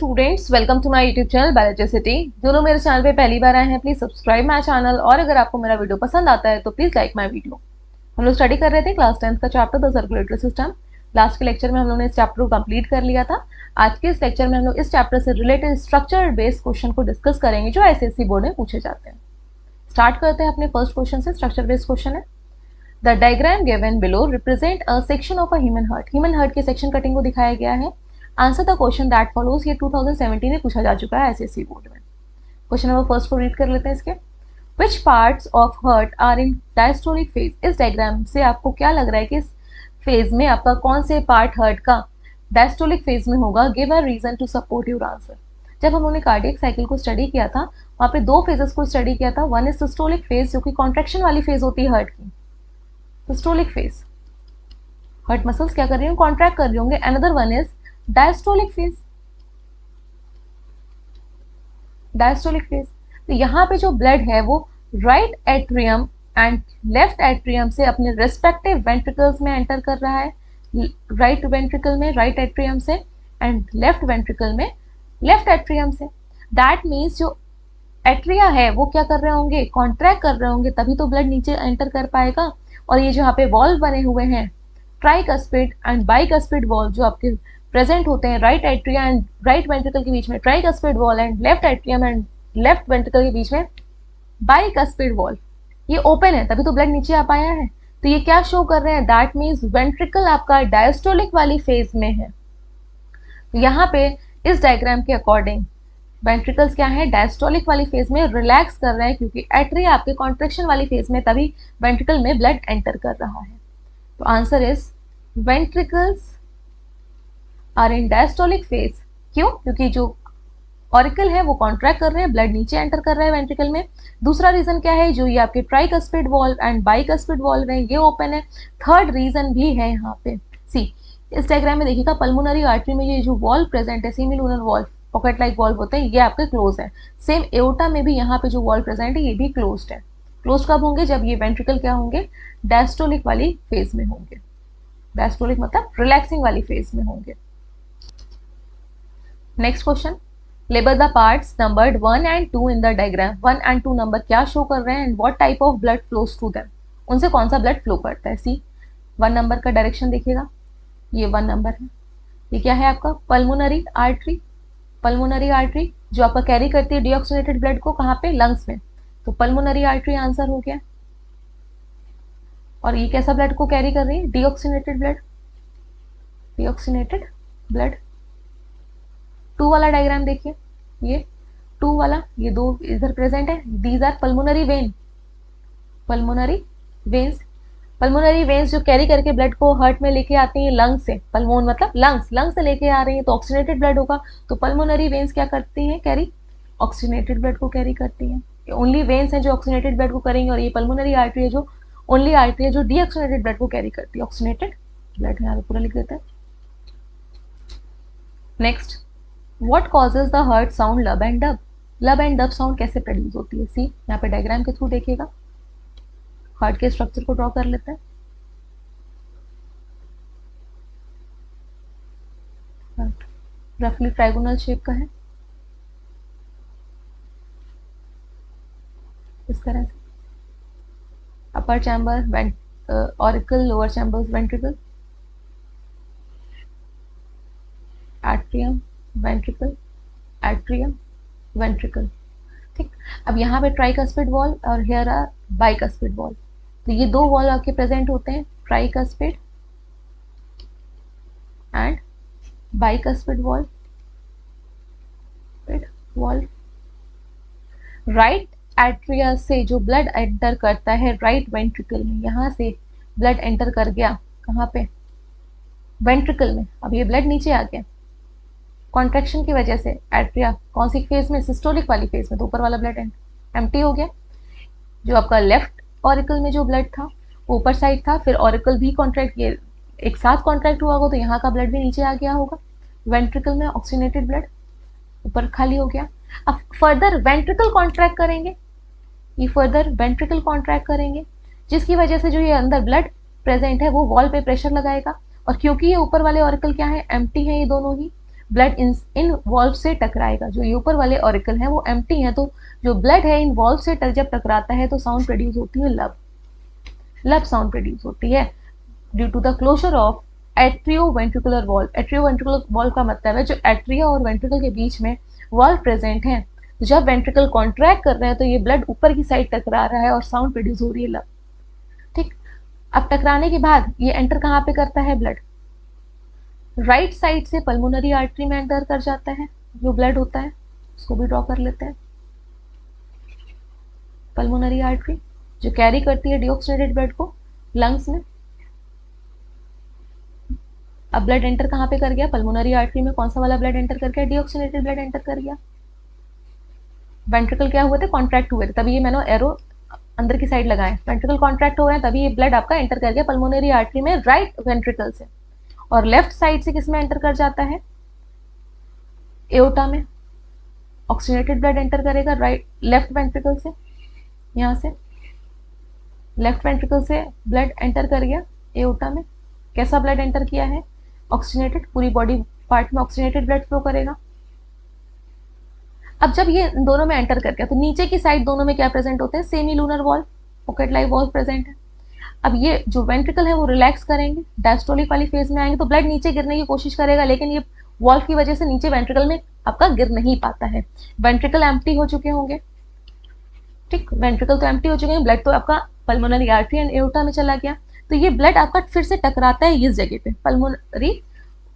Students, welcome to my YouTube channel biology city. जो लोग मेरे चैनल पे पहली बार आए हैं प्लीज सब्सक्राइब माय चैनल, और अगर आपको मेरा वीडियो पसंद आता है तो प्लीज लाइक माय वीडियो। हम लोग स्टडी कर रहे थे क्लास 10th का chapter the circulatory system. Last के लेक्चर में हम लोग ने इस चैप्टर को कंप्लीट कर लिया था। आज के इस लेक्चर में हम लोग इस चैप्टर से रिलेटेड स्ट्रक्चर बेस्ड क्वेश्चन को डिस्कस करेंगे जो एसएससी बोर्ड में पूछे जाते हैं। स्टार्ट करते हैं अपने फर्स्ट क्वेश्चन से। स्ट्रक्चर बेस्ड क्वेश्चन है। The diagram given below represent a section of a human heart. Human heart के सेक्शन कटिंग को दिखाया गया है। Answer the question that follows. ये 2017 में पूछा जा चुका है एसएससी बोर्ड में। क्वेश्चन नंबर फर्स्ट को रीड कर लेते हैं इसके। Which parts of heart are in diastolic phase. इस डायग्राम से आपको क्या लग रहा है कि इस फेज में आपका कौन से पार्ट हार्ट का डायस्टोलिक फेज में होगा। Give a reason to support your answer. जब हम लोगोंने कार्डियक साइकिल को स्टडी किया था वहां पे दो फेजेस को स्टडी किया था। वन इज सिस्टोलिक फेज जो कि कॉन्ट्रेक्शन वाली फेज होती है हार्ट की, सिस्टोलिक फेज, हार्ट मसल्स क्या कर रही होंगे, कॉन्ट्रैक्ट कर रही होंगे। Another one is diastolic phase, diastolic phase. तो यहाँ पे जो ब्लड है वो right atrium and left atrium से अपने रेस्पेक्टिव वेंट्रिकल्स में एंटर कर रहा है। राइट वेंट्रिकल में राइट एट्रियम से एंड लेफ्ट वेंट्रिकल में लेफ्ट एट्रियम से। दैट मीन्स जो एट्रिया है वो क्या कर रहे होंगे, कॉन्ट्रैक्ट कर रहे होंगे, तभी तो ब्लड नीचे एंटर कर पाएगा। और ये जो यहाँ पे वॉल्व बने हुए हैं ट्राइकस्पिड एंड बाइकस्पिड वॉल्व जो आपके प्रेजेंट होते हैं right atria and right ventricle के बीच में tricuspid wall and left atrium and left ventricle के बीच में बाइकस्पिड वॉल, ये ओपन है तभी तो ब्लड नीचे आ पाया है। तो ये क्या शो कर रहे हैं, दैट मीन्स वेंट्रिकल आपका डायस्टोलिक वाली फेज में है। यहाँ पे इस डायग्राम के अकॉर्डिंग वेंट्रिकल्स क्या है, डायस्टोलिक वाली फेज में रिलैक्स कर रहे हैं क्योंकि एट्रिया आपके कॉन्ट्रेक्शन वाली फेज में, तभी वेंट्रिकल में ब्लड एंटर कर रहा है। तो answer is ventricles are in diastolic phase. क्यों, क्योंकि जो ऑरिकल है वो कॉन्ट्रैक्ट कर रहे हैं, ब्लड नीचे एंटर कर रहा है वेंट्रिकल में। दूसरा रीजन क्या है, जो ये आपके tricuspid valve and bicuspid valve है ये ओपन है। थर्ड रीजन भी है यहाँ पे। सी इस डायग्राम में देखिएगा पल्मोनरी आर्टरी में ये जो वॉल्व प्रेजेंट है, semilunar valve, pocket like valve होते हैं, ये आपके क्लोज है। सेम एओर्टा में भी यहाँ पे जो वॉल्व प्रेजेंट है ये भी क्लोज्ड है। क्लोज कब होंगे, जब ये वेंट्रिकल क्या होंगे, डायस्टोलिक वाली फेज में होंगे। डायस्टोलिक मतलब रिलैक्सिंग वाली फेज में होंगे। Next question, label the parts numbered 1 and 2 in the diagram. 1 and 2 number क्या शो कर रहे हैं and what type of blood flows to them, उनसे कौन सा ब्लड फ्लो करता है। सी 1 नंबर का डायरेक्शन देखिएगा, ये 1 नंबर है। ये क्या है आपका पल्मोनरी आर्टरी। पल्मोनरी आर्टरी जो आपका कैरी करती है डीऑक्सीनेटेड ब्लड को, कहाँ पे, लंग्स में। तो पल्मोनरी आर्टरी आंसर हो गया। और ये कैसा ब्लड को कैरी कर रही है, डीऑक्सीनेटेड ब्लड, डीऑक्सीनेटेड ब्लड। 2 वाला डायग्राम देखिए, ये 2 वाला, ये दो इधर प्रेजेंट है, these are pulmonary vein, pulmonary veins. Pulmonary veins जो कैरी करके ब्लड को हार्ट में लेके आती हैं लंग से, पल्मोन मतलब लंग्स, लंग्स से लेके आ रही है तो ऑक्सीनेटेड ब्लड होगा। तो पल्मोनरी वेन्स क्या करती हैं, कैरी ऑक्सीनेटेड ब्लड को कैरी करती हैं। ओनली वेन्स हैं जो ऑक्सीनेटेड ब्लड को करेंगे, और ये पल्मोनरी आर्टरी है जो ओनली आर्टरी है जो डीऑक्सीनेटेड ब्लड को कैरी करती है। ऑक्सीनेटेड ब्लड यहाँ पे पूरा लिख देते हैं। Next, what causes the heart sound लब एंड डब। लब एंड डब साउंड कैसे प्रोड्यूस होती है। सी यहाँ पे डायग्राम के थ्रू देखिएगा, हार्ट के स्ट्रक्चर को ड्रॉ कर लेते हैं। रफली ट्राइगोनल शेप का है इस तरह से। Upper chamber auricle, lower chambers ventricle, atrium ventricle, atrium ventricle. ठीक, अब यहाँ पे ट्राइकस्पिड वॉल और हियर आर बाइकस्पिड वॉल। तो ये दो वॉल आपके प्रेजेंट होते हैं, tricuspid and bicuspid wall, wall. Right atria से जो ब्लड एंटर करता है राइट वेंट्रिकल में, यहाँ से ब्लड एंटर कर गया कहाँ पे, वेंट्रिकल में। अब ये ब्लड नीचे आ गया कॉन्ट्रैक्शन की वजह से। एट्रिया कौन सी फेज में, सिस्टोलिक वाली फेज में, तो ऊपर वाला ब्लड एम्प्टी हो गया। जो आपका लेफ्ट ऑरिकल में जो ब्लड था वो ऊपर साइड था, फिर ऑरिकल भी कॉन्ट्रैक्ट, ये एक साथ कॉन्ट्रैक्ट हुआ होगा तो यहाँ का ब्लड भी नीचे आ गया होगा। वेंट्रिकल में ऑक्सीनेटेड ब्लड ऊपर खाली हो गया। अब फर्दर वेंट्रिकल कॉन्ट्रैक्ट करेंगे, ये फर्दर वेंट्रिकल कॉन्ट्रैक्ट करेंगे, जिसकी वजह से जो ये अंदर ब्लड प्रेजेंट है वो वॉल पे प्रेशर लगाएगा। और क्योंकि ये ऊपर वाले ऑरिकल क्या है, एम्प्टी है, ये दोनों ही ब्लड इन वॉल्व से टकराएगा। जो ये ऊपर वाले ऑरिकल हैं वो एम्प्टी हैं, तो जो ब्लड है इन वॉल्व से जब टकराता है तो साउंड प्रोड्यूस होती है लब साउंड प्रोड्यूस होती है due to the closure of atrioventricular valve. Atrioventricular valve का मतलब है जो एट्रिया और वेंट्रिकल के बीच में वॉल्व प्रेजेंट है। तो जब वेंट्रिकल कॉन्ट्रैक्ट कर रहे हैं तो ये ब्लड ऊपर की साइड टकरा रहा है और साउंड प्रोड्यूस हो रही है लब। ठीक, अब टकराने के बाद ये एंटर कहाँ पे करता है ब्लड? राइट साइड से पल्मोनरी आर्टरी में एंटर कर जाता है। जो ब्लड होता है उसको भी ड्रॉ कर लेते हैं। पल्मोनरी आर्टरी जो कैरी करती है डीऑक्सीनेटेड ब्लड को लंग्स में। अब ब्लड एंटर कहाँ पे कर गया? पल्मोनरी आर्टरी में। कौन सा वाला ब्लड एंटर कर गया? डीऑक्सीनेटेड ब्लड एंटर कर गया। वेंट्रिकल क्या हुए थे? कॉन्ट्रैक्ट हुए थे, तभी ये मैंने एरो अंदर की साइड लगाए। वेंट्रिकल कॉन्ट्रैक्ट हो गए तभी ये ब्लड आपका एंटर कर गया पल्मोनरी आर्टरी में राइट वेंट्रिकल से, और लेफ्ट साइड से किस में एंटर कर जाता है? एओर्टा में। ऑक्सीजनेटेड ब्लड एंटर करेगा राइट लेफ्ट वेंट्रिकल से। यहाँ से लेफ्ट वेंट्रिकल से ब्लड एंटर कर गया एओर्टा में। कैसा ब्लड एंटर किया है? ऑक्सीजनेटेड। पूरी बॉडी पार्ट में ऑक्सीजनेटेड ब्लड फ्लो करेगा। अब जब ये दोनों में एंटर कर गया तो नीचे की साइड दोनों में क्या प्रेजेंट होते हैं? Semi lunar valve, pocket like valve present है। अब ये जो वेंट्रिकल है वो रिलैक्स करेंगे, डायस्टोलिक वाली फेज में आएंगे तो ब्लड नीचे गिरने की कोशिश करेगा, लेकिन ये वॉल्व की वजह से नीचे वेंट्रिकल में आपका गिर नहीं पाता है। वेंट्रिकल एम्प्टी हो चुके होंगे। ठीक, वेंट्रिकल तो एम्प्टी हो चुके हैं, ब्लड तो आपका पल्मोनरी आर्टरी एंड एओर्टा में चला गया। तो ये ब्लड आपका फिर से टकराता है इस जगह पे, पल्मोनरी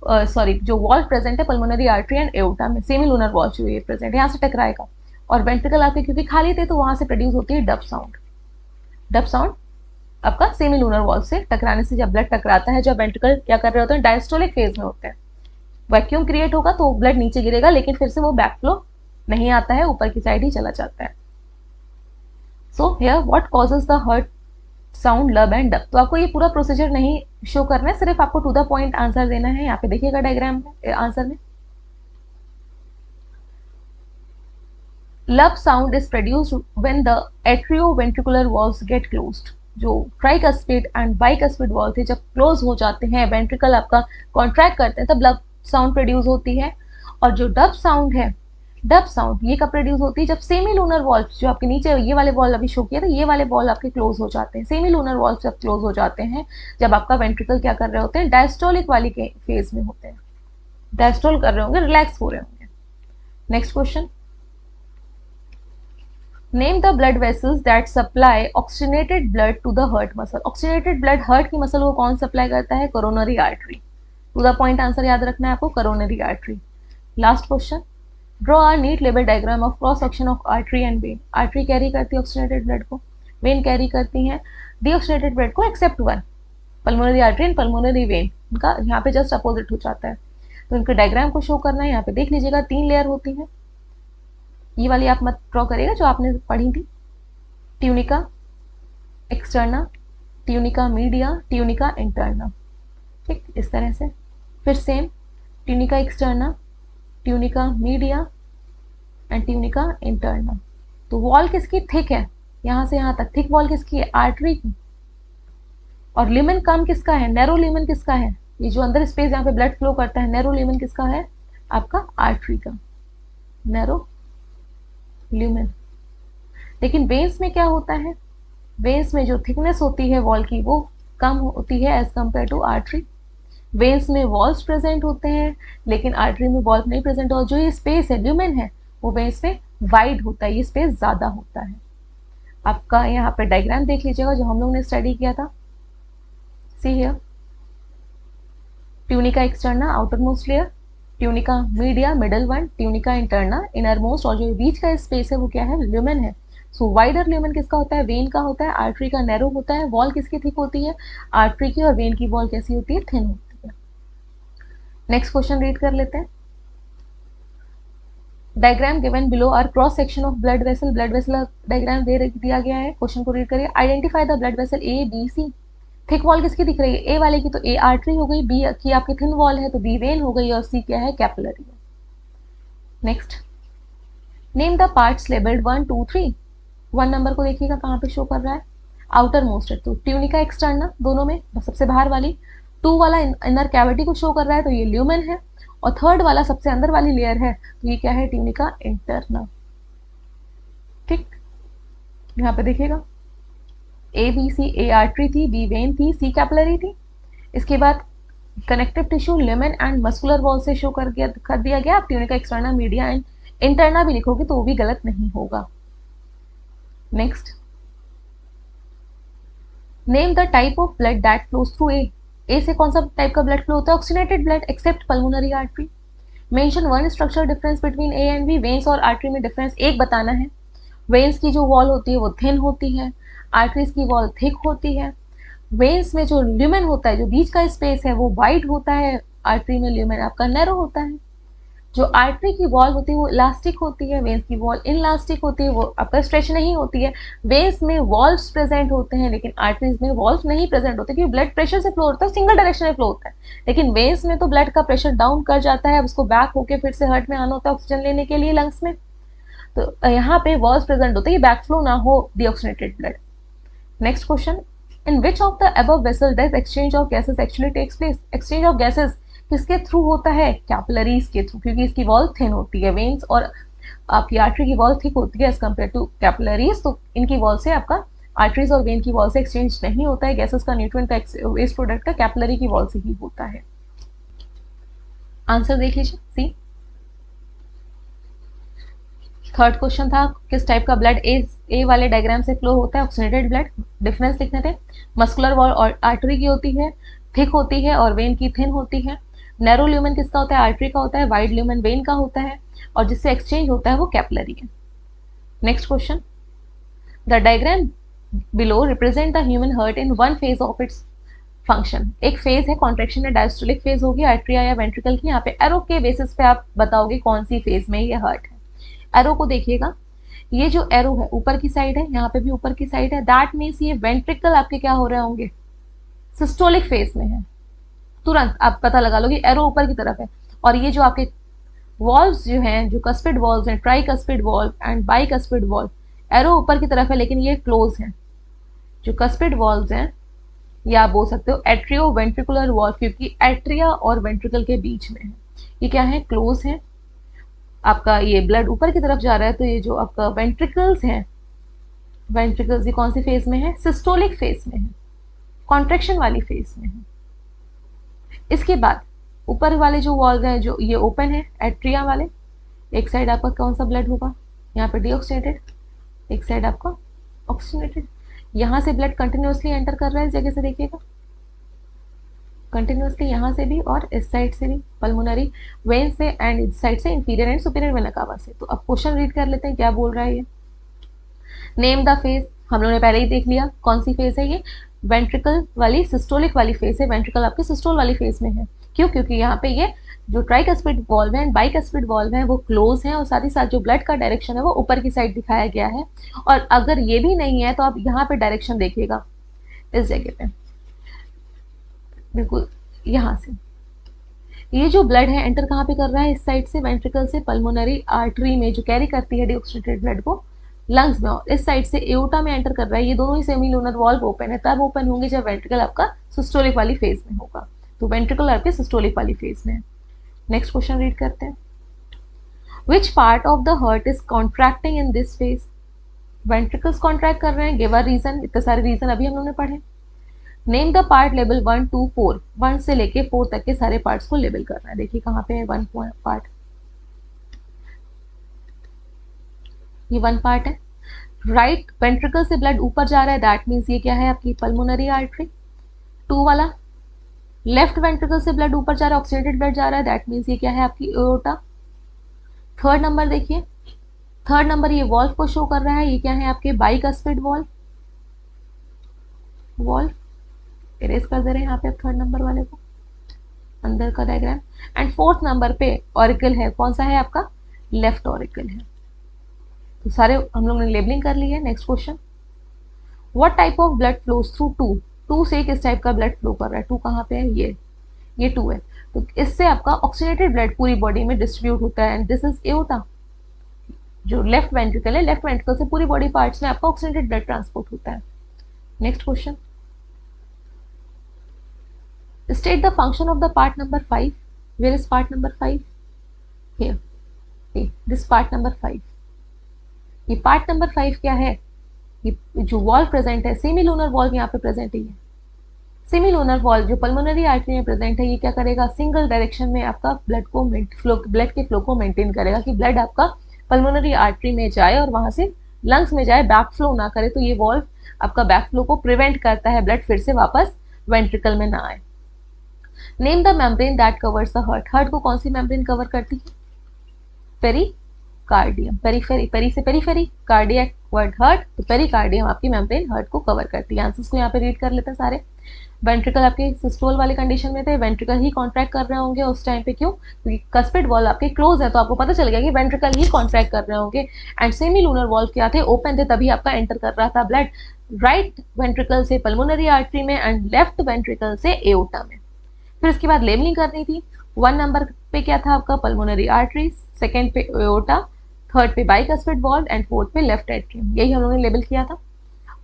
जो वॉल्व प्रेजेंट है पल्मोनरी आर्टरी एंड एओर्टा में, सेमी लूनर वॉल्व जो ये प्रेजेंट है यहाँ से टकराएगा। और वेंट्रिकल आपके क्योंकि खाली थे तो वहां से प्रोड्यूस होती है डब साउंड। डब साउंड आपका सेमी लूनर वॉल्व से टकराने से जब ब्लड टकराता है, जब वेंट्रिकल क्या कर रहे होते हैं? डायस्टोलिक फेज में होते हैं। वैक्यूम क्रिएट होगा तो ब्लड नीचे गिरेगा, लेकिन फिर से वो बैक फ्लो नहीं आता है, ऊपर की साइड ही चला जाता है। So here what causes the heart sound लब एंड डब। तो आपको ये पूरा प्रोसीजर नहीं शो करना है, सिर्फ आपको टू द पॉइंट आंसर देना है। यहाँ पे देखिएगा डायग्राम में, आंसर में लब sound is produced when the atrioventricular valves gate closed. जो ट्राइकस्पिड एंड बाइकस्पिड वॉल्व थे जब क्लोज हो जाते हैं, वेंट्रिकल आपका कॉन्ट्रैक्ट करते हैं, तब लब साउंड प्रोड्यूस होती है। और जो डब साउंड है, डब साउंड ये कब प्रोड्यूस होती है? जब सेमी लूनर वॉल्व जो आपके नीचे ये वाले वॉल्व अभी शो किया था, ये वाले वॉल्व आपके क्लोज हो जाते हैं। सेमी लूनर वॉल्व जब क्लोज हो जाते हैं, जब आपका वेंट्रिकल क्या कर रहे होते हैं? डायस्टोलिक वाली के फेज में होते हैं, डायस्टोल कर रहे होंगे, रिलैक्स हो रहे होंगे। Next question, name the blood vessels that supply oxygenated blood to the heart muscle. Oxygenated blood heart की मसल को कौन सप्लाई करता है? Coronary artery. To the point answer याद रखना है आपको, coronary artery. Last question, draw a neat label diagram of cross section of artery and vein. Artery carry करती है ऑक्सीजनेटेड ब्लड को, वेन कैरी करती है डीऑक्सीजनेटेड ब्लड को, except one. Pulmonary artery and pulmonary vein इनका यहाँ पे just opposite हो जाता है। तो इनके डायग्राम को शो करना है। यहाँ पे देख लीजिएगा 3 लेयर होती है। ये वाली आप मत ड्रॉ करिएगा जो आपने पढ़ी थी, tunica externa, tunica media, tunica interna. ठीक, इस तरह से। फिर same tunica externa, tunica media and tunica interna. तो वॉल किसकी थिक है? यहाँ से यहाँ तक थिक वॉल किसकी है? आर्टरी की। और लिमन कम किसका है? नैरो लिमन किसका है? ये जो अंदर स्पेस यहाँ पे ब्लड फ्लो करता है, नैरो लिमन किसका है? आपका आर्टरी का, नैरो ल्यूमेन। लेकिन वेन्स में क्या होता है? वेन्स में जो थिकनेस होती है वॉल की वो कम होती है as compare to artery. Veins में वॉल्स प्रेजेंट होते हैं लेकिन आर्टरी में वॉल्व नहीं प्रेजेंट, और जो ये स्पेस है ल्यूमेन है वो वेन्स में वाइड होता है, ये स्पेस ज़्यादा होता है। आपका यहाँ पे डायग्राम देख लीजिएगा जो हम लोग ने स्टडी किया था। See here, tunica externa outer most layer, tunica media middle one, tunica interna inner most, और जो बीच का स्पेस है वो क्या है? ल्यूमेन है। सो वाइडर ल्यूमेन किसका होता है? वेन का होता है। आर्टरी का नैरो होता है। वॉल किसकी थिक होती है? आर्टरी की। और वेन की वॉल कैसी होती है? थिन होती है। नेक्स्ट क्वेश्चन रीड कर लेते हैं। Diagram given below are cross section of blood vessel. Blood vessel diagram दिया गया है, क्वेश्चन को रीड करिए। Identify the blood vessel A B C. Thick wall किसकी दिख रही है? ए वाले की, तो ए आर्टरी हो गई, बी की आपकी थिन वॉल है तो बी वेन हो गई, और सी क्या है? कैपिलरी है। Next, name the parts labelled 1 2 3। 1 number को देखिएगा कहाँ पे शो कर रहा है? आउटर मोस्ट है तो ट्यूनिका एक्सटर्ना दोनों में, सबसे बाहर वाली। 2 वाला इनर कैविटी को शो कर रहा है, तो ये ल्यूमेन है। और 3rd वाला सबसे अंदर वाली लेयर है, तो ये क्या है, ट्यूनिका इंटरना। ठीक, यहाँ पे देखिएगा A B C, A artery थी, बी वेन थी, सी कैपिलरी थी। इसके बाद connective tissue lumen and muscular wall से शो कर दिया गया। आप tunica externa, media and interna भी लिखोगे तो वो भी गलत नहीं होगा। Next, name the type of blood that flows through A. A से कौन सा टाइप का ब्लड फ्लो होता है, oxygenated blood except pulmonary artery. Mention one structure difference between A and B. Veins और आर्टरी में डिफरेंस एक बताना है। वेन्स की जो वॉल होती है वो थिन होती है, आर्टरीज की वॉल थिक होती है। वेन्स में जो ल्यूमेन होता है, जो बीच का स्पेस है, वो वाइड होता है। आर्टरी में ल्यूमेन आपका नैरो होता है। जो आर्टरी की वॉल होती है वो इलास्टिक होती है, वेन्स की वॉल इनलास्टिक होती है, वो आपका स्ट्रेच नहीं होती है। वेन्स में वॉल्व्स प्रेजेंट होते हैं, लेकिन आर्टरीज में वॉल्व्स नहीं प्रेजेंट होते, क्योंकि ब्लड प्रेशर से फ्लो होता है, सिंगल डायरेक्शन में फ्लो होता है। लेकिन वेन्स में तो ब्लड का प्रेशर डाउन कर जाता है, अब उसको बैक होके फिर से हार्ट में आना होता है ऑक्सीजन लेने के लिए लंग्स में। तो यहाँ पे वॉल्व्स प्रेजेंट होते हैं, बैक फ्लो ना हो deoxygenated blood. Next question, in which of the above vessel does exchange of gases actually takes place. Exchange of gases किसके थ्रू होता है, कैपिलरीज के थ्रू, क्योंकि इसकी वॉल थिन होती है। वेन्स और आपकी आर्टरी की वॉल थिक होती है एज कम्पेयर टू कैपिलरीज, तो इनकी वॉल से आपका आर्टरीज और वेन की वॉल से एक्सचेंज नहीं होता है गैसेस का, न्यूट्रिएंट का, वेस्ट प्रोडक्ट का कैपिलरी की वॉल से ही होता है। आंसर देख लीजिए, सी। 3rd क्वेश्चन था किस टाइप का ब्लड ए वाले डायग्राम से फ्लो होता है, ऑक्सीनेटेड ब्लड। डिफरेंस लिखने थे, मस्कुलर वॉल और आर्टरी की होती है, थिक होती है, और वेन की थिन होती है। नैरो ल्यूमेन किसका होता है, आर्टरी का होता है। वाइड ल्यूमेन वेन का होता है, और जिससे एक्सचेंज होता है वो कैपिलरी है। Next question, the diagram below represent the human heart in one phase of its function. एक फेज है कॉन्ट्रेक्शन या डायस्टोलिक फेज होगी आर्ट्रिया या वेंट्रिकल की। यहाँ पे एरो के बेसिस पे आप बताओगे कौन सी फेज में ये हार्ट है। एरो को देखिएगा, ये जो एरो है ऊपर की साइड है, यहाँ पे भी ऊपर की साइड है, दैट मीन्स ये वेंट्रिकल आपके क्या हो रहे होंगे, सिस्टोलिक फेज में है। तुरंत आप पता लगा लो कि एरो ऊपर की तरफ है। और ये जो आपके वॉल्व्स जो हैं, जो कस्पिड वॉल्व्स हैं, try cuspid valve and by cuspid valve, arrow ऊपर की तरफ है लेकिन ये क्लोज है। जो कस्पिड वॉल्व्स हैं, या आप बोल सकते हो एट्रियो वेंट्रिकुलर वॉल्व, क्योंकि एट्रिया और वेंट्रिकल के बीच में है। ये क्या है, क्लोज है। आपका ये ब्लड ऊपर की तरफ जा रहा है, तो ये जो आपका वेंट्रिकल्स हैं, वेंट्रिकल्स ये कौन सी फेज में है, सिस्टोलिक फेज में है, कॉन्ट्रेक्शन वाली फेज में है। इसके बाद ऊपर वाले जो वॉल्व हैं, जो ये ओपन है एट्रिया वाले, एक साइड आपका कौन सा ब्लड होगा, यहाँ पे डीऑक्सीनेटेड, एक साइड आपका ऑक्सीनेटेड। यहाँ से ब्लड कंटिन्यूसली एंटर कर रहा है इस जगह से, देखिएगा कंटिन्यूसली, यहाँ से भी और इस साइड से भी, पल्मोनरी वेन से एंड इस साइड से inferior and superior vena cava से। तो अब क्वेश्चन रीड कर लेते हैं क्या बोल रहा है ये। नेम द फेज, हम लोगों ने पहले ही देख लिया कौन सी फेज है ये, वेंट्रिकल वाली सिस्टोलिक वाली फेज है। वेंट्रिकल आपके सिस्टोल वाली फेज में है, क्यों, क्योंकि यहाँ पे ये जो ट्राइकस्पिड वॉल्व है एंड बाइकस्पिड वॉल्व है वो क्लोज है, और साथ ही साथ जो ब्लड का डायरेक्शन है वो ऊपर की साइड दिखाया गया है। और अगर ये भी नहीं है तो आप यहाँ पे डायरेक्शन देखिएगा इस जगह पे, बिल्कुल यहाँ से ये जो ब्लड है एंटर कहाँ पे कर रहा है, इस साइड से वेंट्रिकल से पल्मोनरी आर्टरी में जो कैरी करती है डीऑक्सीनेटेड ब्लड को लंग्स में, और इस साइड से एओर्टा में एंटर कर रहा है। ये दोनों ही सेमीलूनर वॉल्व ओपन है, तब ओपन होंगे जब वेंट्रिकल आपका सिस्टोलिक वाली फेज में होगा। तो वेंट्रिकल आपके सिस्टोलिक वाली फेज में है। नेक्स्ट क्वेश्चन रीड करते हैं, which part of the heart is contracting in this phase. Ventricles contract कर रहे हैं, गिव अ रीजन। इतने सारे रीजन अभी हम लोगों ने पढ़े। नेम द पार्ट लेवल 1 2 4, 1 से लेके 4 तक के सारे पार्ट्स को लेबल करना है। देखिए कहाँ पे है 1 पार्ट, ये 1 पार्ट है। राइट वेंट्रिकल से ब्लड ऊपर जा रहा है, दैट मीन्स ये क्या है आपकी पल्मोनरी आर्टरी। 2 वाला, लेफ्ट वेंट्रिकल से ब्लड ऊपर जा रहा है, ऑक्सीनेटेड ब्लड जा रहा है, दैट मीन्स ये क्या है आपकी एओर्टा। 3rd नंबर देखिए, 3rd नंबर ये वॉल्व को शो कर रहा है, ये क्या है आपके बाइकस्पिड वॉल्व इरेज कर दे रहे हैं यहाँ पे 3rd नंबर वाले को, अंदर का डायग्राम। एंड 4th नंबर पे ऑरिकल है, कौन सा है आपका, लेफ्ट ऑरिकल है। तो सारे हम लोग ने लेबलिंग कर ली है। Next question, what type of blood flows through 2 से किस टाइप का ब्लड फ्लो कर रहा है, 2 कहाँ पे है, ये 2 है। तो इससे आपका ऑक्सीनेटेड ब्लड पूरी बॉडी में डिस्ट्रीब्यूट होता है, एंड दिस इज एओर्टा। जो लेफ्ट वेंट्रिकल है, लेफ्ट वेंट्रिकल से पूरी बॉडी पार्ट्स में आपका ऑक्सीनेटेड ब्लड ट्रांसपोर्ट होता है। Next question, State the function of the part number 5. Where is part number 5? Here. Okay, this part number 5. ये part number 5 क्या है? ये जो वॉल्व प्रेजेंट है, सेमी लूनर वॉल्व यहाँ पे प्रेजेंट है। सेमी लूनर वॉल्व जो पल्मोनरी आर्टरी में प्रेजेंट है, ये क्या करेगा? सिंगल डायरेक्शन में आपका ब्लड के फ्लो को मेंटेन करेगा कि ब्लड आपका पल्मोनरी आर्टरी में जाए और वहां से लंग्स में जाए, बैक फ्लो ना करे। तो ये वॉल्व आपका बैक फ्लो को प्रिवेंट करता है, ब्लड फिर से वापस वेंट्रिकल में ना आए। Name the membrane that covers the heart. Heart को कौन सी मेम्ब्रेन कवर करती है? पेरिकार्डियम। पेरी से पेरीफेरी, कार्डियक वर्ड हार्ट, तो पेरिकार्डियम आपकी मेम्ब्रेन हार्ट को कवर करती है। आंसर्स को यहाँ पे रीड कर लेते हैं सारे। वेंट्रिकल आपके सिस्टोल वाले कंडीशन में थे, वेंट्रिकल ही कॉन्ट्रैक्ट कर रहे होंगे उस टाइम पे। क्यों? क्योंकि कस्पिड वॉल्व आपके क्लोज है, तो आपको पता चल गया कि वेंट्रिकल ही कॉन्ट्रैक्ट कर रहे होंगे। एंड सेमी लूनर वॉल्व क्या थे? ओपन थे, तभी आपका एंटर कर रहा था ब्लड राइट वेंट्रिकल से पल्मोनरी आर्टरी में एंड लेफ्ट वेंट्रिकल से एओर्टा में। फिर उसके बाद लेबलिंग करनी थी। 1 नंबर पे क्या था आपका? पल्मोनरी आर्टरी, सेकंड पे एओर्टा, थर्ड पे बाइकस्पिड वॉल्व एंड फोर्थ पे लेफ्ट एट्रियम। यही हम लोगों ने लेबल किया था।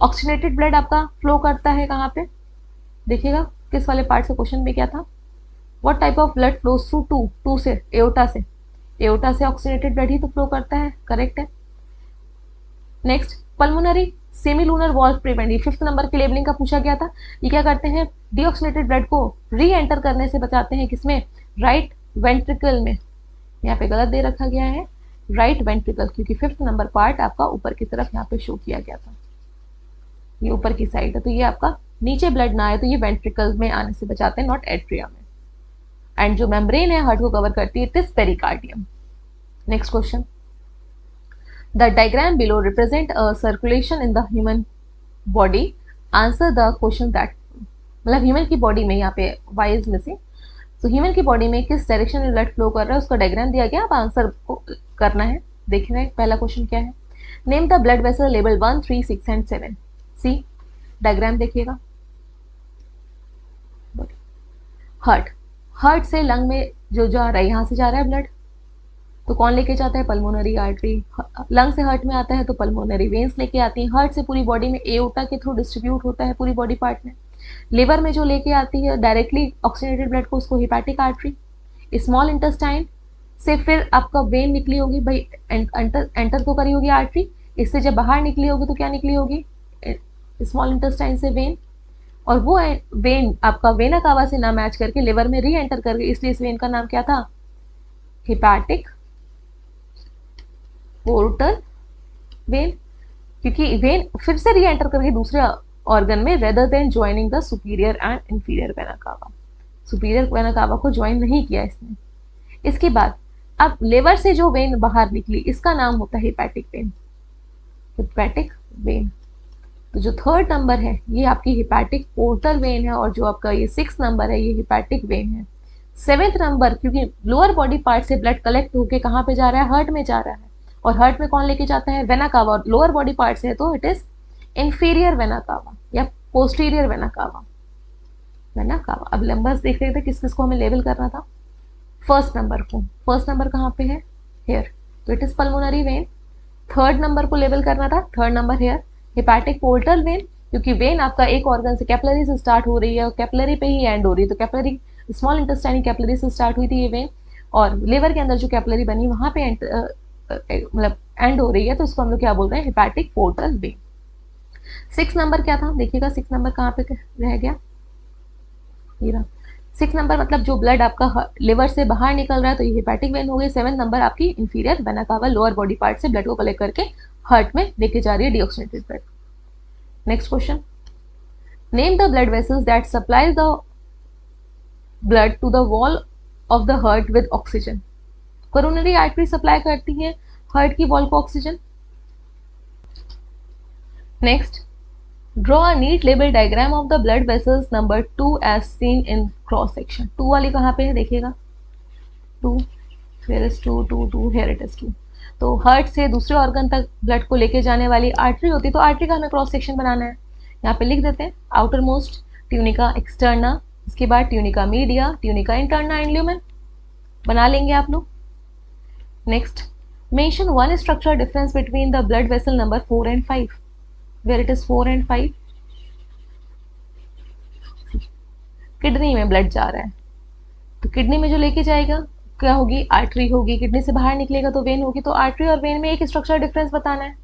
ऑक्सीजनेटेड ब्लड आपका फ्लो करता है कहाँ पे? देखिएगा किस वाले पार्ट से क्वेश्चन में क्या था? What type of blood flows through two से एओर्टा से। एओर्टा से ऑक्सीजनेटेड ब्लड ही तो फ्लो करता है, करेक्ट है। Next, pulmonary semi lunar valve prevent, ये 5th नंबर की लेबलिंग का पूछा गया था। ये क्या करते हैं? डीऑक्सीजनेटेड ब्लड को री एंटर करने से बचाते हैं, किसमें? राइट वेंट्रिकल में। यहाँ पे गलत दे रखा गया है राइट वेंट्रिकल, क्योंकि 5th नंबर पार्ट आपका ऊपर की तरफ यहाँ पे शो किया गया था, ये ऊपर की साइड है, तो ये आपका नीचे ब्लड ना आए तो ये वेंट्रिकल में आने से बचाते हैं, नॉट एट्रिया में। एंड जो मेम्ब्रेन है हार्ट को कवर करती है, it is pericardium. Next question, the diagram below represent a circulation in the human body, answer the question that. मतलब ह्यूमन की बॉडी में यहाँ पे वाई इज मिसिंग, तो ह्यूमन की बॉडी में किस डायरेक्शन में ब्लड फ्लो कर रहा है उसका डायग्राम दिया गया, आप आंसर को करना है। देखना पहला क्वेश्चन क्या है? Name the blood vessel label 1, 3, 6 and 7। See diagram देखिएगा। हार्ट, हार्ट से लंग में जो जा रहा है, यहाँ से जा रहा है ब्लड, तो कौन लेके जाता है? Pulmonary artery. लंग से हार्ट में आता है तो पल्मोनरी वेन्स लेके आती हैं। हार्ट से पूरी बॉडी में एओर्टा के थ्रू डिस्ट्रीब्यूट होता है पूरी बॉडी पार्ट में। लिवर में जो लेके आती है डायरेक्टली ऑक्सीजनेटेड ब्लड को, उसको हिपैटिक आर्टरी। स्मॉल इंटेस्टाइन से फिर आपका वेन निकली होगी, भाई एंटर तो करी होगी आर्टरी, इससे जब बाहर निकली होगी तो क्या निकली होगी? स्मॉल इंटेस्टाइन से वेन, और वो वेन आपका वेना कावा से ना मैच करके लिवर में री एंटर कर गई, इसलिए इस वेन का नाम क्या था? हिपैटिक पोर्टल वेन, क्योंकि वेन फिर से री एंटर करके दूसरे ऑर्गन में rather than joining the superior and inferior vena कावा। सुपीरियर वेना कावा को ज्वाइन नहीं किया इसने। इसके बाद अब लिवर से जो वेन बाहर निकली, इसका नाम होता है हिपैटिक वेन। हिपैटिक वेन, तो जो 3rd नंबर है ये आपकी हिपैटिक पोर्टल वेन है, और जो आपका ये 6th नंबर है ये हिपैटिक वेन है। 7th नंबर, क्योंकि लोअर बॉडी पार्ट से ब्लड कलेक्ट होके कहाँ पे जा रहा है? हार्ट में जा रहा है, और हार्ट में कौन लेके जाता है? Vena cava. Lower body part से है तो इट इज इंफीरियर वेना कावा या posterior vena cava. Vena cava. अब नंबर्स देख रहे थे किस किस को हमें लेवल करना था? 1st नंबर को। 1st नंबर कहाँ पे है? हेयर, तो it is pulmonary vein. 3rd number को लेवल करना था, 3rd number here, hepatic portal vein, क्योंकि वेन आपका एक ऑर्गन से कैपिलरी से स्टार्ट हो रही है और कैपिलरी पे ही एंड हो रही है, तो कैपिलरी स्मॉल इंटेस्टाइन कैपिलरी से स्टार्ट हुई थी ये वेन, और लिवर के अंदर जो कैपिलरी बनी वहां पे मतलब एंड हो रही है, तो इसको हम लोग क्या बोल रहे हैं? Hepatic portal vein. 6 नंबर क्या था? देखिएगा 6 नंबर कहाँ पे रह गया? 6 नंबर मतलब जो ब्लड आपका लिवर से बाहर निकल रहा है, तो ये हिपैटिक वेन हो गई। 7 नंबर आपकी inferior vena cava, lower body part से ब्लड को कलेक्ट करके हार्ट में लेके जा रही है deoxygenated blood. Next question, name the blood vessels that supplies the blood to the wall of the heart with oxygen. Coronary artery supply करती है हार्ट की वॉल को oxygen. Next, draw a neat label diagram of the blood vessels number 2 as seen in cross section. 2 वाली कहाँ पे है? देखिएगा 2, here is 2, 2, 2, here it is 2। तो हार्ट से दूसरे ऑर्गन तक ब्लड को लेके जाने वाली आर्टरी होती है, तो आर्टरी का हमें क्रॉस सेक्शन बनाना है। यहाँ पे लिख देते हैं, आउटर मोस्ट ट्यूनिका एक्सटर्ना, इसके बाद tunica media, tunica interna and lumen, बना लेंगे आप लोग। Next, mention one structure difference between the blood vessel number 4 and 5, where it is 4 and 5। कि किडनी में ब्लड जा रहा है, तो किडनी में जो लेके जाएगा क्या होगी, आर्टरी होगी, किडनी से बाहर निकलेगा तो वेन होगी। तो आर्टरी और वेन में एक स्ट्रक्चर डिफरेंस बताना है।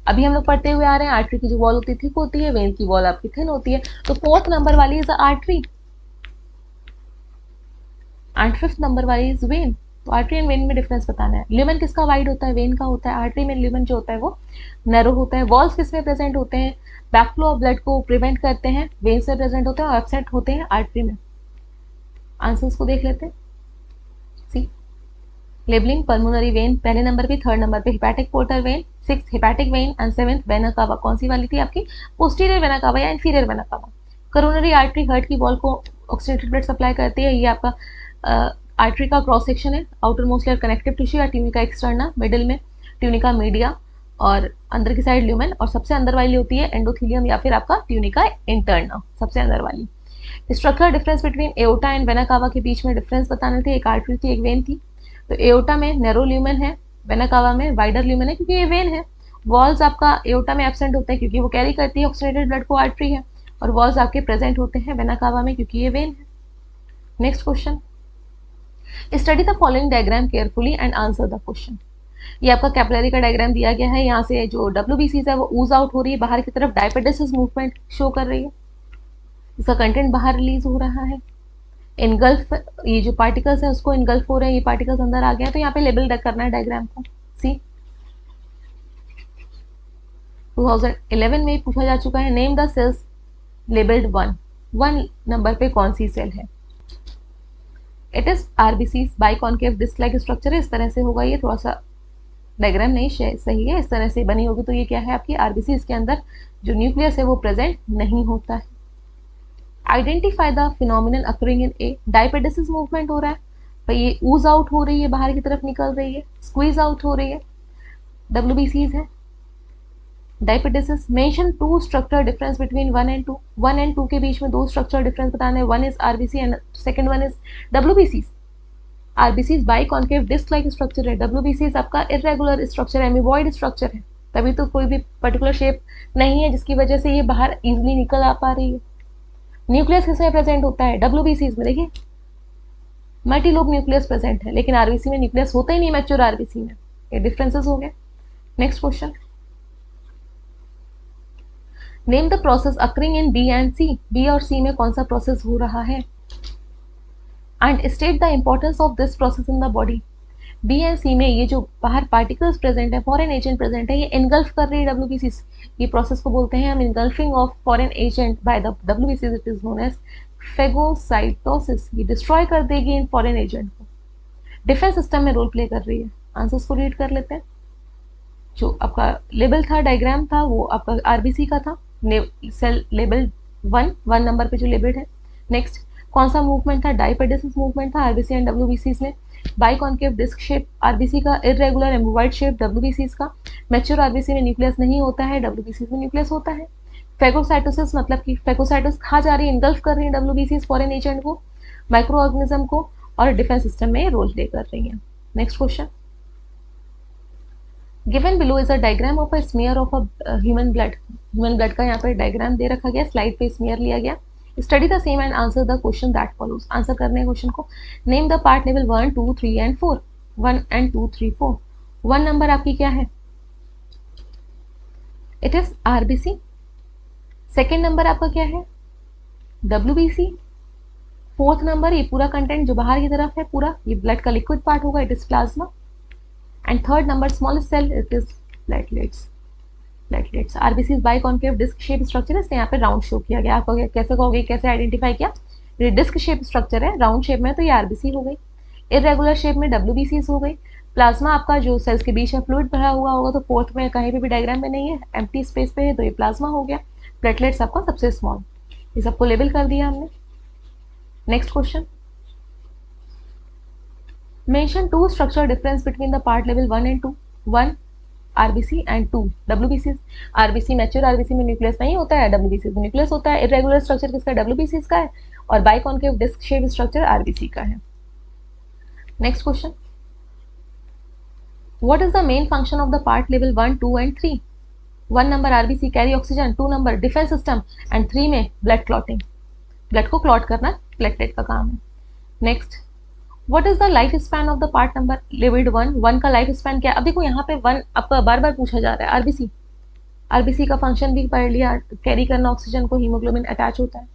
अभी हम लोग पढ़ते हुए आ रहे हैं, आर्टरी की जो वॉल होती है थिक होती है, वेन की वॉल आपकी थिन होती है। तो 4th नंबर वाली is artery and 5th number वाली इज वेन। तो आर्टरी एंड वेन में डिफरेंस बताना है। ल्यूमेन किसका वाइड होता है, वेन का होता है। आर्टरी में ल्यूमेन जो होता है वो नैरो होता है। वॉल्स किस में प्रेजेंट होते हैं, बैकफ्लो ऑफ ब्लड को प्रिवेंट करते हैं, वेन से प्रेजेंट होते हैं और एब्सेंट होते हैं आर्टरी में। आंसर्स को देख लेते हैं। सी लेबलिंग पल्मोनरी वेन पहले नंबर पे, 3rd नंबर पे hepatic portal vein, 6th hepatic when and 7th vena cava. कौन सी वाली थी आपकी, पोस्टीरियर वेना कावा या इंफीरियर वेना कावा। करोनरी आर्टरी हार्ट की वॉल को ऑक्सीडेटेड ब्लड सप्लाई करती है। ये आपका आर्टरी का क्रॉस सेक्शन है। Outer most layer connective tissue या ट्यूनिका एक्सटर्ना, मिडिल में ट्यूनिका मीडिया और अंदर की साइड ल्यूमेन, और सबसे अंदर वाली होती है एंडोथीलियम या फिर आपका ट्यूनिका इंटरना, सबसे अंदर वाली। Structural difference between aorta and vena cava के बीच में डिफरेंस बताने थे। एक आर्टरी थी, एक वेन थी। तो एओर्टा में नैरो ल्यूमेन है, वेना कावा में वाइडर ल्यूमेन है, क्योंकि ये वेन है। वॉल्स आपका एओर्टा में एब्सेंट होते हैं क्योंकि वो कैरी करती है ऑक्सीडेटेड ब्लड को, आर्टरी है। और वॉल्स आपके प्रेजेंट होते हैं वेना कावा में क्योंकि ये वेन है। Next question, study the following diagram carefully and answer the question. ये आपका कैपिलरी का डायग्राम दिया गया है। यहाँ से जो WBCs है वो ऊज आउट हो रही है बाहर की तरफ, डायपेडेसिस मूवमेंट शो कर रही है, इसका कंटेंट बाहर रिलीज हो रहा है। इनगल्फ, ये जो पार्टिकल्स है उसको इनगल्फ हो रहे हैं, ये पार्टिकल्स अंदर आ गए हैं। तो यहाँ पे लेबल करना है डायग्राम को। सी 2011 में पूछा जा चुका है, name the cells labelled 1 number पे कौन सी सेल है। It is RBCs, बाइकॉन्केव disc like structure है। इस तरह से होगा, ये थोड़ा सा डायग्राम नहीं सही है, इस तरह से बनी होगी। तो ये क्या है आपकी RBC, इसके अंदर जो न्यूक्लियस है वो प्रेजेंट नहीं होता है। Identify the phenomenon occurring in A, diapedesis movement हो रहा है भाई, ये ऊज आउट हो रही है, बाहर की तरफ निकल रही है, स्क्वीज आउट हो रही है, WBCs है। Diapedesis, mention 2 structure difference between 1 and 2, 1 and 2 के बीच में 2 स्ट्रक्चर डिफरेंस बताने हैं। 1 is RBC and second 1 is WBCs। RBCs बाइकॉन्केव disc like structure है, WBCs आपका इरेगुलर स्ट्रक्चर है, एमीबॉइड स्ट्रक्चर है, तभी तो कोई भी पर्टिकुलर शेप नहीं है जिसकी वजह से ये बाहर इजिली निकल आ पा रही है। न्यूक्लियस किसमें प्रेजेंट होता है, WBCs में। देखिए मल्टीलोब न्यूक्लियस प्रेजेंट है, लेकिन RBC में न्यूक्लियस होता ही नहीं, मैच्योर RBC में। ये डिफरेंसेस हो गए। Next question, name the process occurring in B and C, B और C में कौन सा प्रोसेस हो रहा है, and state the importance of this process in the body. B and C में ये जो बाहर पार्टिकल्स प्रेजेंट है, फॉरेन एजेंट प्रेजेंट है, ये इनगल्फ कर रही है WBCs। ये प्रोसेस को बोलते हैं हम engulfing of foreign agent by the WBCs, it is known as phagocytosis. ये डिस्ट्रॉय कर देगी इन फॉरेन एजेंट को। डिफेंस सिस्टम में रोल प्ले कर रही है। आंसर्स को रीड कर लेते हैं। जो आपका लेबल था, डायग्राम था, वो आपका RBC का था, सेल लेबल 1 नंबर पे जो लेबल्ड है। नेक्स्ट, कौन सा मूवमेंट था, डायपेडेसिस मूवमेंट था RBC एंड WBCs में। बाइकॉन्केव डिस्क शेप RBC का, इरेगुलर एम्बोइड शेप WBCs का। मैच्योर RBC में न्यूक्लियस नहीं होता है, WBCs में न्यूक्लियस होता है। फेगोसाइटोसिस मतलब कि फेगोसाइटोस खा जा रही है, इंगल्फ कर रही है WBCs फॉरेन एजेंट को, माइक्रो ऑर्गेनिज्म को, और डिफेंस सिस्टम में रोल प्ले कर रही है। Next question, given below is a diagram of a smear of a human blood. Human blood का यहाँ पर डायग्राम दे रखा गया, स्लाइड पे स्मीयर लिया गया। Study the same and answer the question that follows. Answer करने हैं क्वेश्चन को। Name the part level 1, 2, 3 and 4। 1 and 2, 3, 4। 1 number आपकी क्या है, it is RBC। Second number आपका क्या है, WBC। 4th नंबर, ये पूरा कंटेंट जो बाहर की तरफ है पूरा, ये ब्लड का लिक्विड पार्ट होगा, it is plasma. And 3rd number smallest cell, it is platelets. Platelets RBCs बाइकॉन्केव disc shape structure है, इसलिए यहाँ पे राउंड शो किया गया। आपको कैसे कहोगे, कैसे आइडेंटिफाई किया, ये डिस्क शेप स्ट्रक्चर है, राउंड शेप में, तो ये RBC हो गई। इरेगुलर शेप में WBCs हो गई। प्लाज्मा आपका जो सेल्स के बीच में फ्लूइड भरा हुआ होगा, तो 4th में कहीं पे भी डायग्राम में नहीं है, एम्प्टी स्पेस पे है, तो ये प्लाज्मा हो गया। प्लेटलेट्स आपका सबसे स्मॉल। ये सबको लेबल कर दिया हमने। Next question, mention 2 structure difference between the part level 1 and 2। 1 RBC and 2 WBCs। RBC mature RBC में न्यूक्लियस नहीं होता है, WBCs में न्यूक्लियस होता है। इरेगुलर स्ट्रक्चर किसका, WBCs का है, और बाइकॉन्केव डिस्क शेप स्ट्रक्चर RBC का है। Next question, what is the main function of the part level 1, 2 and 3। 1 number RBC carry oxygen, 2 number defence system, and 3 में ब्लड क्लॉटिंग, ब्लड को क्लॉट करना platelet का काम है। Next, what is the life span of the part number lipid one का life span क्या है? अब देखो यहाँ पे वन आपका बार बार पूछा जा रहा है। आरबीसी, आरबीसी का फंक्शन भी पढ़ लिया, कैरी करना ऑक्सीजन को, हीमोग्लोबिन अटैच होता है,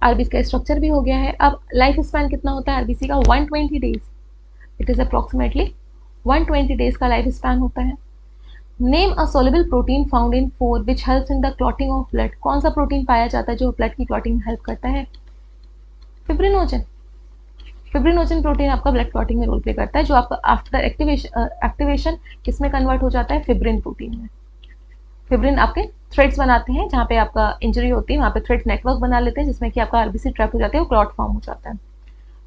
आरबीसी का स्ट्रक्चर भी हो गया है। अब लाइफ स्पैन कितना होता है आरबीसी का? 120 days. It is approximately 120 days का लाइफ स्पैन होता है। Name a soluble protein found in four which helps in the clotting of blood. कौन सा प्रोटीन पाया जाता है जो ब्लड की क्लॉटिंग में हेल्प करता है? फिब्रिनोजन। फिब्रिनोजन प्रोटीन आपका ब्लड क्लॉटिंग में रोल प्ले करता है, जो आपका आफ्टर एक्टिवेशन किसमें कन्वर्ट हो जाता है? फिब्रिन प्रोटीन में। फिब्रिन आपके थ्रेड्स बनाते हैं, जहाँ पे आपका इंजरी होती है वहाँ पे थ्रेड्स नेटवर्क बना लेते हैं, जिसमें कि आपका आरबीसी ट्रैप हो जाता है, वो क्लॉट फॉर्म हो जाता है।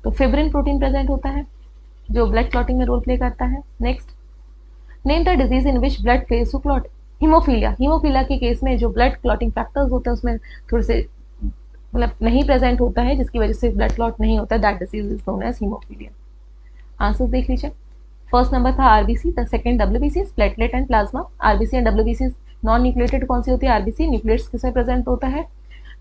तो फिब्रिन प्रोटीन प्रेजेंट होता है जो ब्लड क्लॉटिंग में रोल प्ले करता है। Next, name the disease in which blood fails to clot. Haemophilia. Haemophilia के केस में जो ब्लड क्लॉटिंग फैक्टर्स होते हैं उसमें थोड़े से मतलब नहीं प्रेजेंट होता है, जिसकी वजह से ब्लड क्लॉट नहीं होता है। That disease is known as haemophilia. Answer देख लीजिए। फर्स्ट नंबर था RBC, the second WBC, platelet and plasma. RBC and WBC non nucleated कौन सी होती है? आरबीसी। न्यूक्लियट्स किसमें प्रेजेंट होता है?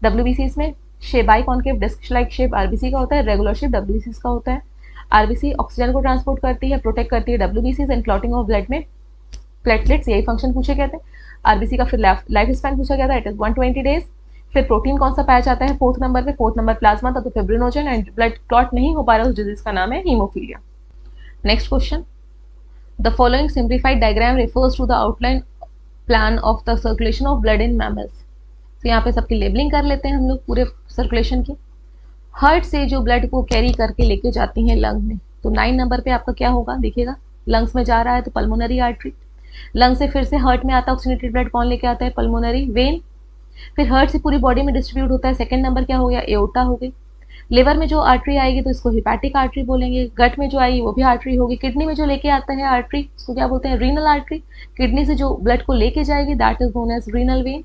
डब्ल्यूबीसी में शेबाई concave disc like shape RBC का होता है, रेगुलर शेप डब्ल्यूबीसी का होता है। आरबीसी ऑक्सीजन को ट्रांसपोर्ट करती है, प्रोटेक्ट करती है WBC and clotting of blood में प्लेटलेट्स, यही फंक्शन पूछे गए थे। आरबीसी का फिर लाइफ स्पैन पूछा गया था, इट इज 120 डेज। फिर प्रोटीन कौन सा पाया जाता है फोर्थ नंबर पे? फोर्थ नंबर प्लाज्मा था, तो फिब्रिनोजन। एंड ब्लड क्लॉट नहीं हो पा रहा उस डिजीज का नाम है haemophilia. Next question, the following simplified diagram refers to the outline plan of the circulation of blood in mammals. तो यहाँ पे सबकी लेबलिंग कर लेते हैं हम लोग पूरे सर्कुलेशन की। हार्ट से जो ब्लड को कैरी करके लेके जाती हैं लंग में, तो 9 नंबर पे आपका क्या होगा? देखिएगा, लंग्स में जा रहा है तो पल्मोनरी आर्टरी। लंग से फिर से हार्ट में आता है ऑक्सीजनेटेड ब्लड, कौन लेके आता है? Pulmonary vein. फिर हार्ट से पूरी बॉडी में डिस्ट्रीब्यूट होता है, सेकंड नंबर क्या हो गया? एओर्टा हो गई। लिवर में जो आर्टरी आएगी तो इसको हिपैटिक आर्टरी बोलेंगे। गट में जो आएगी वो भी आर्टरी होगी। किडनी में जो लेके आता है आर्टरी उसको क्या बोलते हैं? Renal artery. किडनी से जो ब्लड को लेके जाएगी that is known as renal vein.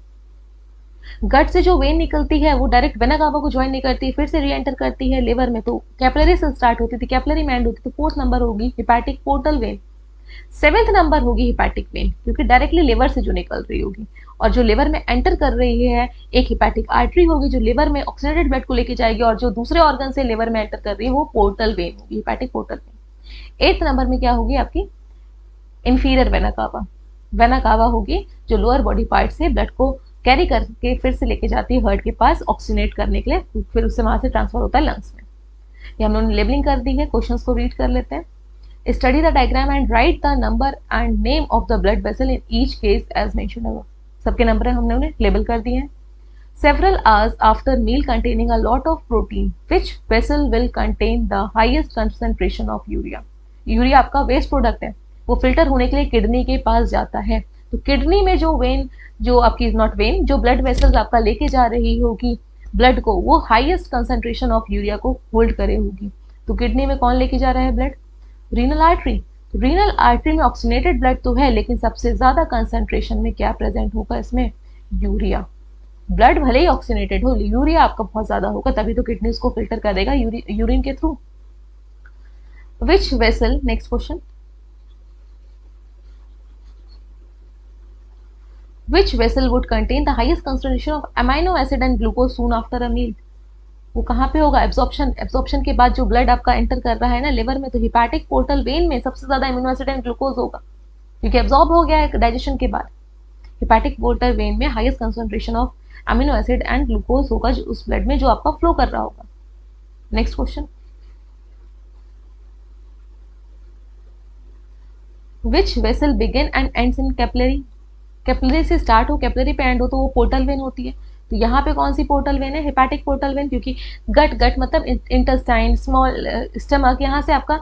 Gut से जो वेन निकलती है वो डायरेक्ट वेना कावा को ज्वाइन नहीं करती, फिर से री एंटर करती है लिवर में, तो कैपिलरी से स्टार्ट होती थी, कैपिलरी में एंड होती, तो फोर्थ नंबर होगी hepatic portal vein. Seventh number होगी हिपैटिक वेन, क्योंकि डायरेक्टली लिवर से जो निकल रही होगी, और जो लिवर में एंटर कर रही है एक हिपैटिक आर्टरी होगी जो लिवर में ऑक्सीडेटेड ब्लड को लेके जाएगी, और जो दूसरे ऑर्गन से लिवर में एंटर कर रही है वो पोर्टल वेन होगी, hepatic portal vein. Eighth number में क्या होगी आपकी? इंफीरियर वेना कावा। वेना कावा होगी जो लोअर बॉडी पार्ट से ब्लड को कैरी करके फिर से लेके जाती है हार्ट के पास ऑक्सीनेट करने के लिए, फिर उससे वहां से ट्रांसफर होता है लंग्स में। ये हम लोगों ने लेबलिंग कर दी है। क्वेश्चंस को रीड कर लेते हैं। Study the diagram and write the number and name of the blood vessel in each case as mentioned above. सबके नंबर हमने उन्हें लेबल कर दिए हैं। Several hours after meal containing a lot of protein, which vessel will contain the highest concentration of urea? Urea आपका waste product है, वो filter होने के लिए किडनी के पास जाता है। तो किडनी में जो वेन, जो आपकी नॉट वेन, जो ब्लड वेसल्स आपका लेके जा रही होगी ब्लड को, वो हाईएस्ट कंसंट्रेशन ऑफ यूरिया को होल्ड करे होगी। तो किडनी में कौन लेके जा रहा है blood? Renal artery. Renal artery में ऑक्सीनेटेड ब्लड तो है, लेकिन सबसे ज्यादा कंसंट्रेशन में क्या प्रेजेंट होगा इसमें? यूरिया। ब्लड भले ही ऑक्सीनेटेड हो, यूरिया आपका बहुत ज्यादा होगा, तभी तो किडनी उसको फिल्टर करेगा यूरिन के through. Which vessel, next question, which vessel would contain the highest concentration of amino acid and glucose soon after a meal? वो कहाँ पे होगा? एब्जॉर्प्शन। एब्जॉर्प्शन के बाद जो ब्लड आपका एंटर कर रहा है ना लिवर में, तो हिपैटिक पोर्टल वेन में सबसे ज्यादा अमीनो एसिड एंड ग्लूकोज होगा, क्योंकि एब्जॉर्ब हो गया है डाइजेशन के बाद। हिपैटिक पोर्टल वेन में highest concentration of amino acid and glucose होगा जो उस ब्लड में जो आपका फ्लो कर रहा होगा। Next question, which vessel begin and ends in capillary? Capillary से स्टार्ट हो कैपिलरी पे एंड हो तो वो पोर्टल वेन होती है। तो यहाँ पे कौन सी पोर्टल वेन है? हिपैटिक पोर्टल वेन, क्योंकि गट मतलब इंटेस्टाइन, स्मॉल स्टमक, यहाँ से आपका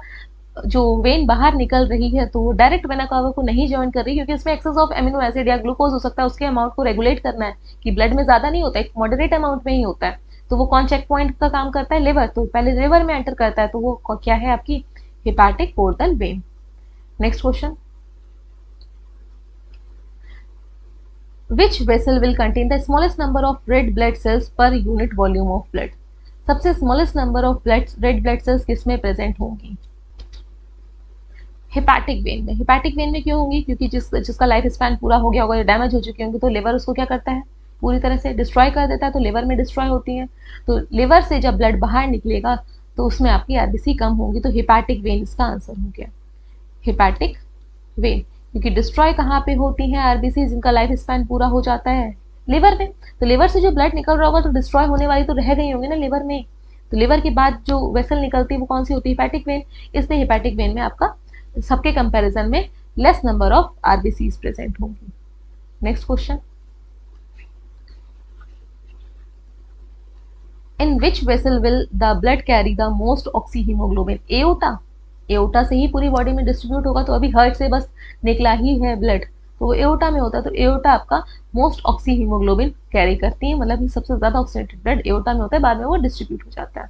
जो वेन बाहर निकल रही है तो वो डायरेक्ट वेना कावा को नहीं ज्वाइन कर रही, क्योंकि इसमें एक्सेस ऑफ एमिनो एसिड या ग्लूकोज हो सकता है, उसके अमाउंट को रेगुलेट करना है कि ब्लड में ज्यादा नहीं होता है, एक मॉडरेट अमाउंट में ही होता है। तो वो कौन चेक पॉइंट का काम करता है? लिवर। तो पहले लिवर में एंटर करता है, तो वो क्या है आपकी? Hepatic portal vein. Next question, which vessel will contain the smallest number of red blood cells per unit volume of blood? सबसे smallest number of red blood cells किसमें प्रेजेंट होंगी? हिपैटिक वेन में। हिपैटिक वेन में क्यों होंगी? क्योंकि जिसका life span पूरा हो गया होगा, डैमेज हो चुकी होंगी, तो लिवर उसको क्या करता है? पूरी तरह से डिस्ट्रॉय कर देता है, तो लिवर में डिस्ट्रॉय होती है। तो लिवर से जब ब्लड बाहर निकलेगा तो उसमें आपकी आरबीसी कम होगी, तो हेपैटिक वेन इसका आंसर हो गया, हेपैटिक वेन। क्योंकि डिस्ट्रॉय कहाँ पे होती हैं आरबीसी जिनका लाइफ स्पैन पूरा हो जाता है, लिवर में। तो लिवर से जो ब्लड निकल रहा होगा तो डिस्ट्रॉय होने वाली तो रह गई होंगी ना लिवर में। तो लिवर के बाद जो वेसल निकलती है वो कौन सी होती है, हेपैटिक वेन। इसलिए हेपैटिक वेन में आपका सबके कंपैरिजन में less number of RBCs present होंगी। Next question, in which vessel will the blood carry the most oxy haemoglobin, aorta. Aorta से ही पूरी बॉडी में डिस्ट्रीब्यूट होगा, तो अभी हार्ट से बस निकला ही है ब्लड, तो वो एओटा में होता है। तो एओटा आपका मोस्ट ऑक्सी हीमोग्लोबिन कैरी करती है, मतलब सबसे ज्यादा ऑक्सीडेटेड ब्लड एओटा में होता है, बाद में वो डिस्ट्रीब्यूट हो जाता है।